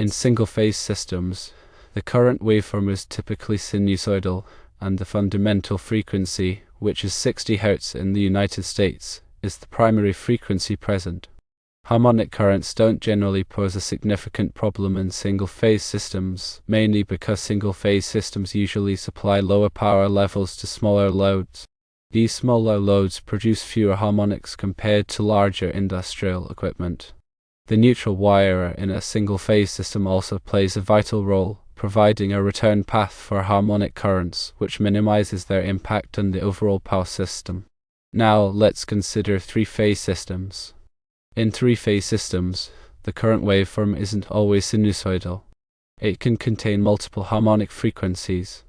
In single-phase systems, the current waveform is typically sinusoidal, and the fundamental frequency, which is 60 Hz in the United States, is the primary frequency present. Harmonic currents don't generally pose a significant problem in single-phase systems, mainly because single-phase systems usually supply lower power levels to smaller loads. These smaller loads produce fewer harmonics compared to larger industrial equipment. The neutral wire in a single-phase system also plays a vital role, providing a return path for harmonic currents, which minimizes their impact on the overall power system. Now let's consider three-phase systems. In three-phase systems, the current waveform isn't always sinusoidal. It can contain multiple harmonic frequencies.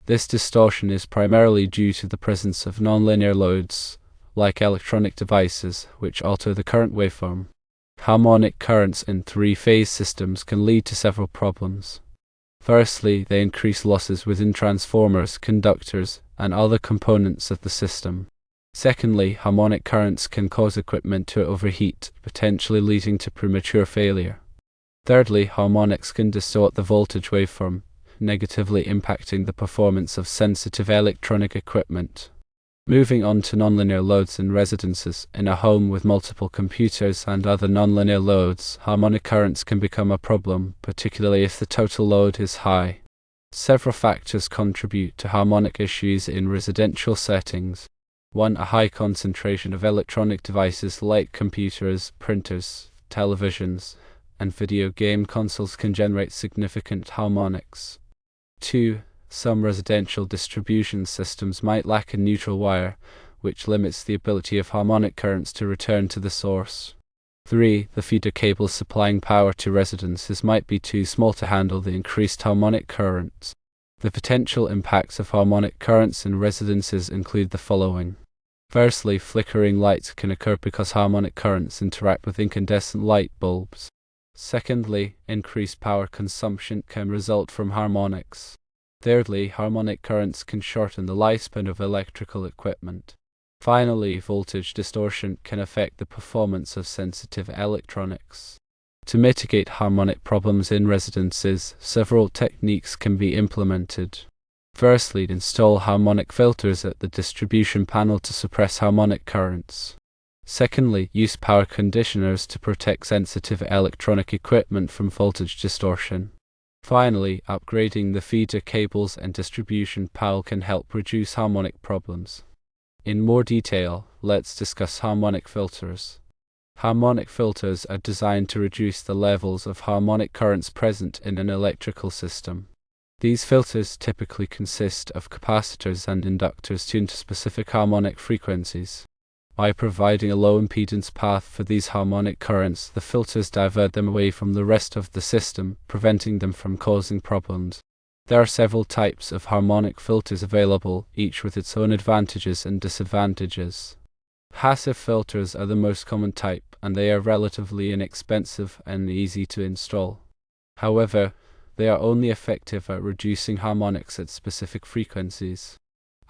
This distortion is primarily due to the presence of nonlinear loads, like electronic devices, which alter the current waveform. Harmonic currents in three-phase systems can lead to several problems. Firstly, they increase losses within transformers, conductors, and other components of the system. Secondly, harmonic currents can cause equipment to overheat, potentially leading to premature failure. Thirdly, harmonics can distort the voltage waveform, negatively impacting the performance of sensitive electronic equipment. Moving on to nonlinear loads in residences. In a home with multiple computers and other nonlinear loads, harmonic currents can become a problem, particularly if the total load is high. Several factors contribute to harmonic issues in residential settings. 1. A high concentration of electronic devices like computers, printers, televisions, and video game consoles can generate significant harmonics. 2. Some residential distribution systems might lack a neutral wire, which limits the ability of harmonic currents to return to the source. 3. The feeder cables supplying power to residences might be too small to handle the increased harmonic currents. The potential impacts of harmonic currents in residences include the following. Firstly, flickering lights can occur because harmonic currents interact with incandescent light bulbs. Secondly, increased power consumption can result from harmonics. Thirdly, harmonic currents can shorten the lifespan of electrical equipment. Finally, voltage distortion can affect the performance of sensitive electronics. To mitigate harmonic problems in residences, several techniques can be implemented. Firstly, install harmonic filters at the distribution panel to suppress harmonic currents. Secondly, use power conditioners to protect sensitive electronic equipment from voltage distortion. Finally, upgrading the feeder cables and distribution panel can help reduce harmonic problems. In more detail, let's discuss harmonic filters. Harmonic filters are designed to reduce the levels of harmonic currents present in an electrical system. These filters typically consist of capacitors and inductors tuned to specific harmonic frequencies. By providing a low impedance path for these harmonic currents, the filters divert them away from the rest of the system, preventing them from causing problems. There are several types of harmonic filters available, each with its own advantages and disadvantages. Passive filters are the most common type, and they are relatively inexpensive and easy to install. However, they are only effective at reducing harmonics at specific frequencies.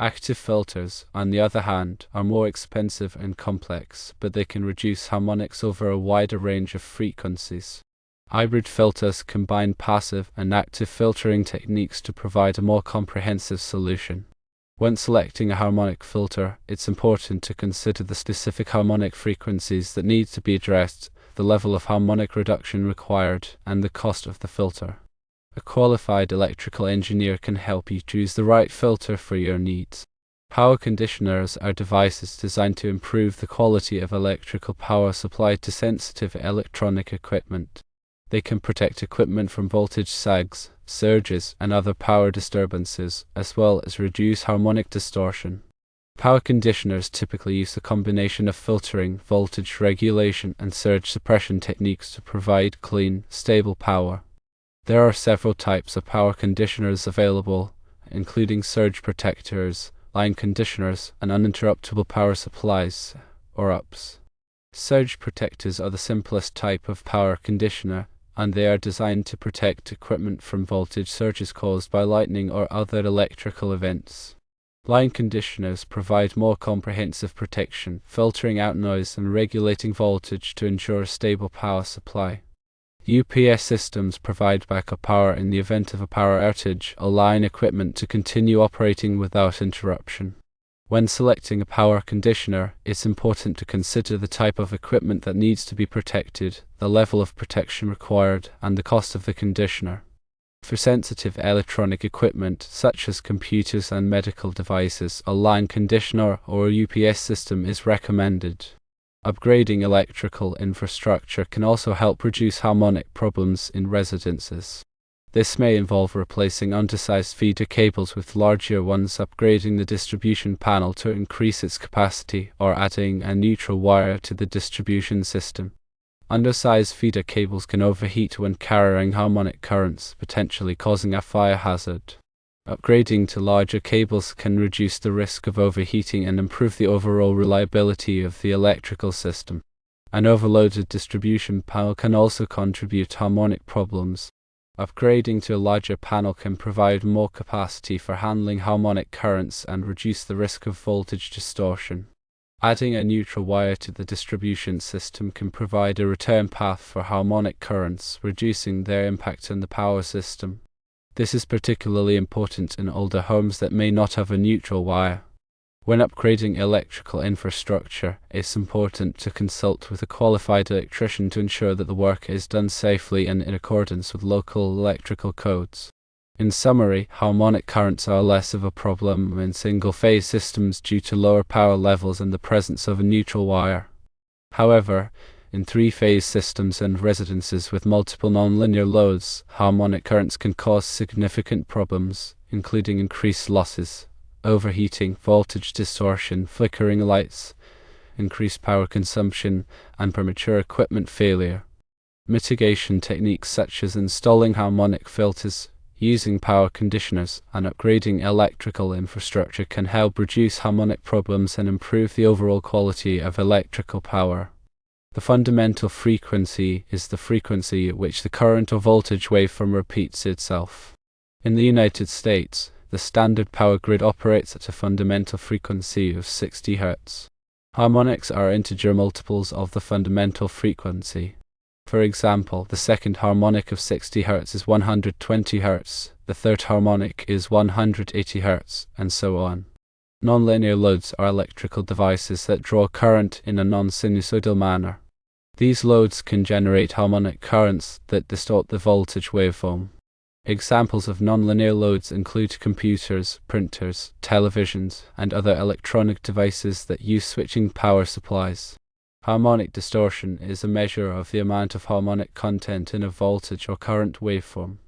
Active filters, on the other hand, are more expensive and complex, but they can reduce harmonics over a wider range of frequencies. Hybrid filters combine passive and active filtering techniques to provide a more comprehensive solution. When selecting a harmonic filter, it's important to consider the specific harmonic frequencies that need to be addressed, the level of harmonic reduction required, and the cost of the filter. A qualified electrical engineer can help you choose the right filter for your needs. Power conditioners are devices designed to improve the quality of electrical power supplied to sensitive electronic equipment. They can protect equipment from voltage sags, surges, and other power disturbances, as well as reduce harmonic distortion. Power conditioners typically use a combination of filtering, voltage regulation, and surge suppression techniques to provide clean, stable power. There are several types of power conditioners available, including surge protectors, line conditioners, and uninterruptible power supplies, or UPS. Surge protectors are the simplest type of power conditioner, and they are designed to protect equipment from voltage surges caused by lightning or other electrical events. Line conditioners provide more comprehensive protection, filtering out noise and regulating voltage to ensure a stable power supply. UPS systems provide backup power in the event of a power outage, allowing equipment to continue operating without interruption. When selecting a power conditioner, it's important to consider the type of equipment that needs to be protected, the level of protection required, and the cost of the conditioner. For sensitive electronic equipment, such as computers and medical devices, a line conditioner or a UPS system is recommended. Upgrading electrical infrastructure can also help reduce harmonic problems in residences. This may involve replacing undersized feeder cables with larger ones, upgrading the distribution panel to increase its capacity, or adding a neutral wire to the distribution system. Undersized feeder cables can overheat when carrying harmonic currents, potentially causing a fire hazard. Upgrading to larger cables can reduce the risk of overheating and improve the overall reliability of the electrical system. An overloaded distribution panel can also contribute to harmonic problems. Upgrading to a larger panel can provide more capacity for handling harmonic currents and reduce the risk of voltage distortion. Adding a neutral wire to the distribution system can provide a return path for harmonic currents, reducing their impact on the power system. This is particularly important in older homes that may not have a neutral wire. When upgrading electrical infrastructure, it's important to consult with a qualified electrician to ensure that the work is done safely and in accordance with local electrical codes. In summary, harmonic currents are less of a problem in single-phase systems due to lower power levels and the presence of a neutral wire. However, in three-phase systems and residences with multiple nonlinear loads, harmonic currents can cause significant problems, including increased losses, overheating, voltage distortion, flickering lights, increased power consumption, and premature equipment failure. Mitigation techniques such as installing harmonic filters, using power conditioners, and upgrading electrical infrastructure can help reduce harmonic problems and improve the overall quality of electrical power. The fundamental frequency is the frequency at which the current or voltage waveform repeats itself. In the United States, the standard power grid operates at a fundamental frequency of 60 Hz. Harmonics are integer multiples of the fundamental frequency. For example, the second harmonic of 60 Hz is 120 Hz, the third harmonic is 180 Hz, and so on. Nonlinear loads are electrical devices that draw current in a non-sinusoidal manner. These loads can generate harmonic currents that distort the voltage waveform. Examples of nonlinear loads include computers, printers, televisions, and other electronic devices that use switching power supplies. Harmonic distortion is a measure of the amount of harmonic content in a voltage or current waveform.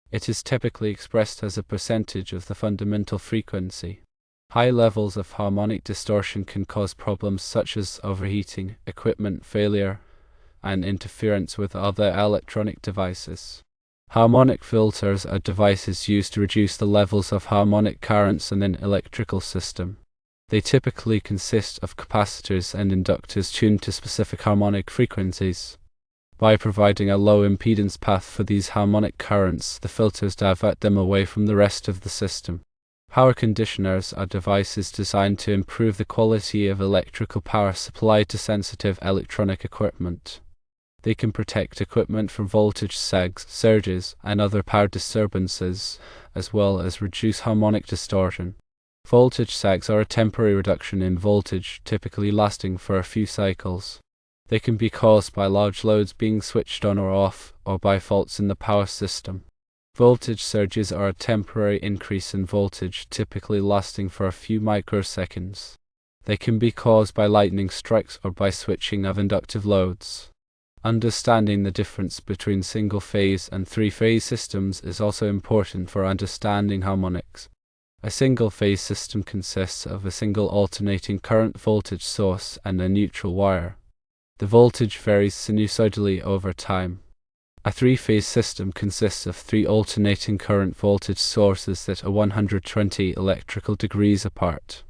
It is typically expressed as a percentage of the fundamental frequency. High levels of harmonic distortion can cause problems such as overheating, equipment failure, and interference with other electronic devices. Harmonic filters are devices used to reduce the levels of harmonic currents in an electrical system. They typically consist of capacitors and inductors tuned to specific harmonic frequencies. By providing a low impedance path for these harmonic currents, the filters divert them away from the rest of the system. Power conditioners are devices designed to improve the quality of electrical power supplied to sensitive electronic equipment. They can protect equipment from voltage sags, surges, and other power disturbances, as well as reduce harmonic distortion. Voltage sags are a temporary reduction in voltage, typically lasting for a few cycles. They can be caused by large loads being switched on or off, or by faults in the power system. Voltage surges are a temporary increase in voltage, typically lasting for a few microseconds. They can be caused by lightning strikes or by switching of inductive loads. Understanding the difference between single-phase and three-phase systems is also important for understanding harmonics. A single-phase system consists of a single alternating current voltage source and a neutral wire. The voltage varies sinusoidally over time. A three-phase system consists of three alternating current voltage sources that are 120 electrical degrees apart.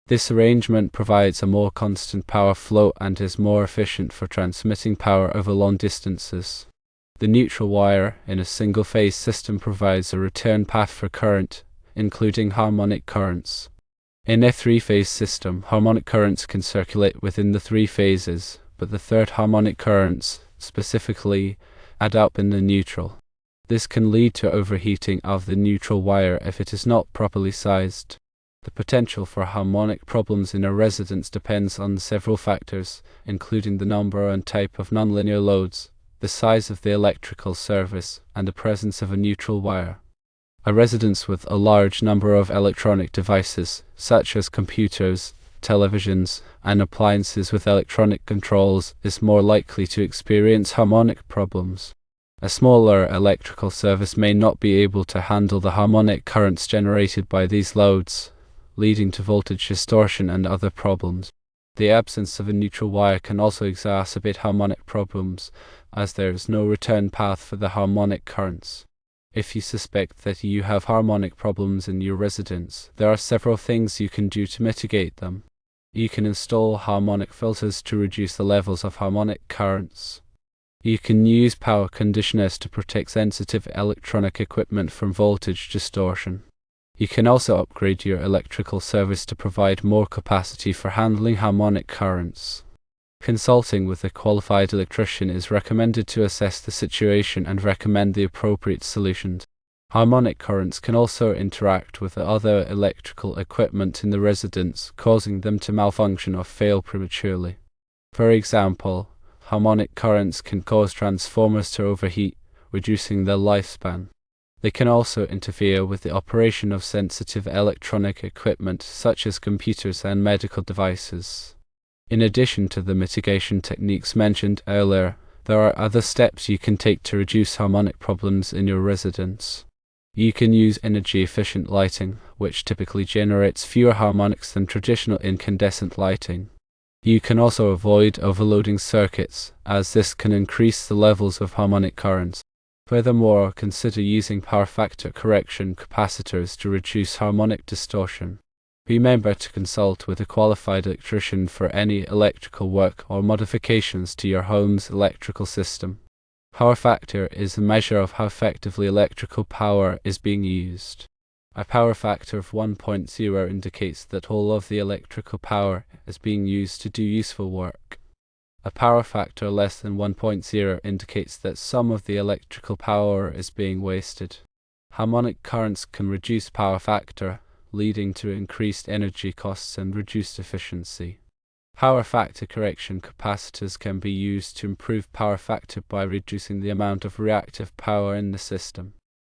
This arrangement provides a more constant power flow and is more efficient for transmitting power over long distances. The neutral wire in a single-phase system provides a return path for current, including harmonic currents. In a three-phase system, harmonic currents can circulate within the three phases, but the third harmonic currents, specifically add up in the neutral. This can lead to overheating of the neutral wire if it is not properly sized. The potential for harmonic problems in a residence depends on several factors, including the number and type of nonlinear loads, the size of the electrical service, and the presence of a neutral wire. A residence with a large number of electronic devices, such as computers, televisions, and appliances with electronic controls, is more likely to experience harmonic problems. A smaller electrical service may not be able to handle the harmonic currents generated by these loads, leading to voltage distortion and other problems. The absence of a neutral wire can also exacerbate harmonic problems, as there is no return path for the harmonic currents. If you suspect that you have harmonic problems in your residence, there are several things you can do to mitigate them. You can install harmonic filters to reduce the levels of harmonic currents. You can use power conditioners to protect sensitive electronic equipment from voltage distortion. You can also upgrade your electrical service to provide more capacity for handling harmonic currents. Consulting with a qualified electrician is recommended to assess the situation and recommend the appropriate solutions. Harmonic currents can also interact with other electrical equipment in the residence, causing them to malfunction or fail prematurely. For example, harmonic currents can cause transformers to overheat, reducing their lifespan. They can also interfere with the operation of sensitive electronic equipment such as computers and medical devices. In addition to the mitigation techniques mentioned earlier, there are other steps you can take to reduce harmonic problems in your residence. You can use energy-efficient lighting, which typically generates fewer harmonics than traditional incandescent lighting. You can also avoid overloading circuits, as this can increase the levels of harmonic currents. Furthermore, consider using power factor correction capacitors to reduce harmonic distortion. Remember to consult with a qualified electrician for any electrical work or modifications to your home's electrical system. Power factor is a measure of how effectively electrical power is being used. A power factor of 1.0 indicates that all of the electrical power is being used to do useful work. A power factor less than 1.0 indicates that some of the electrical power is being wasted. Harmonic currents can reduce power factor, leading to increased energy costs and reduced efficiency. Power factor correction capacitors can be used to improve power factor by reducing the amount of reactive power in the system.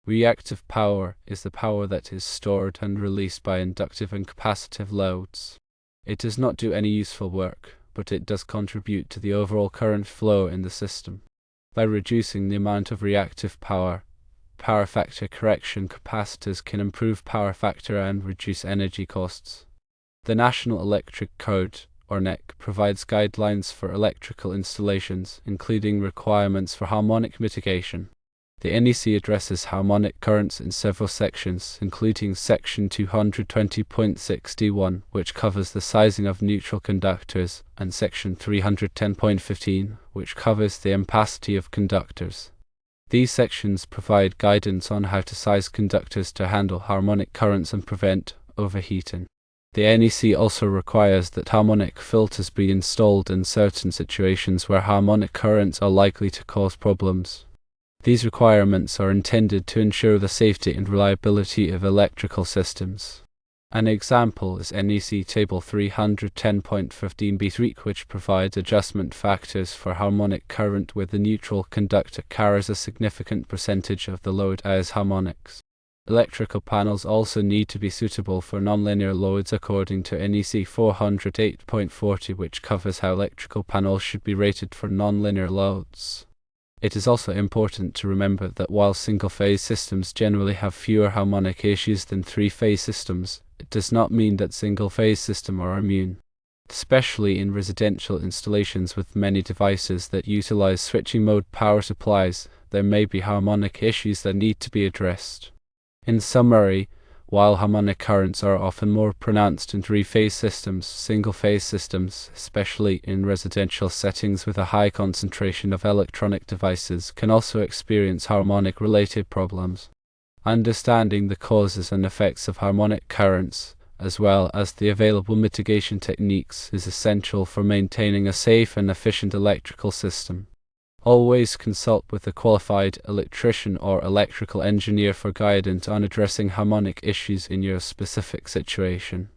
Reactive power is the power that is stored and released by inductive and capacitive loads. It does not do any useful work, but it does contribute to the overall current flow in the system. By reducing the amount of reactive power, power factor correction capacitors can improve power factor and reduce energy costs. The National Electric Code, or NEC, provides guidelines for electrical installations, including requirements for harmonic mitigation. The NEC addresses harmonic currents in several sections, including Section 220.61, which covers the sizing of neutral conductors, and Section 310.15, which covers the ampacity of conductors. These sections provide guidance on how to size conductors to handle harmonic currents and prevent overheating. The NEC also requires that harmonic filters be installed in certain situations where harmonic currents are likely to cause problems. These requirements are intended to ensure the safety and reliability of electrical systems. An example is NEC Table 310.15b3, which provides adjustment factors for harmonic current where the neutral conductor carries a significant percentage of the load as harmonics. Electrical panels also need to be suitable for nonlinear loads according to NEC 408.40, which covers how electrical panels should be rated for nonlinear loads. It is also important to remember that while single-phase systems generally have fewer harmonic issues than three-phase systems, it does not mean that single-phase systems are immune. Especially in residential installations with many devices that utilize switching mode power supplies, there may be harmonic issues that need to be addressed. In summary, while harmonic currents are often more pronounced in three-phase systems, single-phase systems, especially in residential settings with a high concentration of electronic devices, can also experience harmonic-related problems. Understanding the causes and effects of harmonic currents, as well as the available mitigation techniques, is essential for maintaining a safe and efficient electrical system. Always consult with a qualified electrician or electrical engineer for guidance on addressing harmonic issues in your specific situation.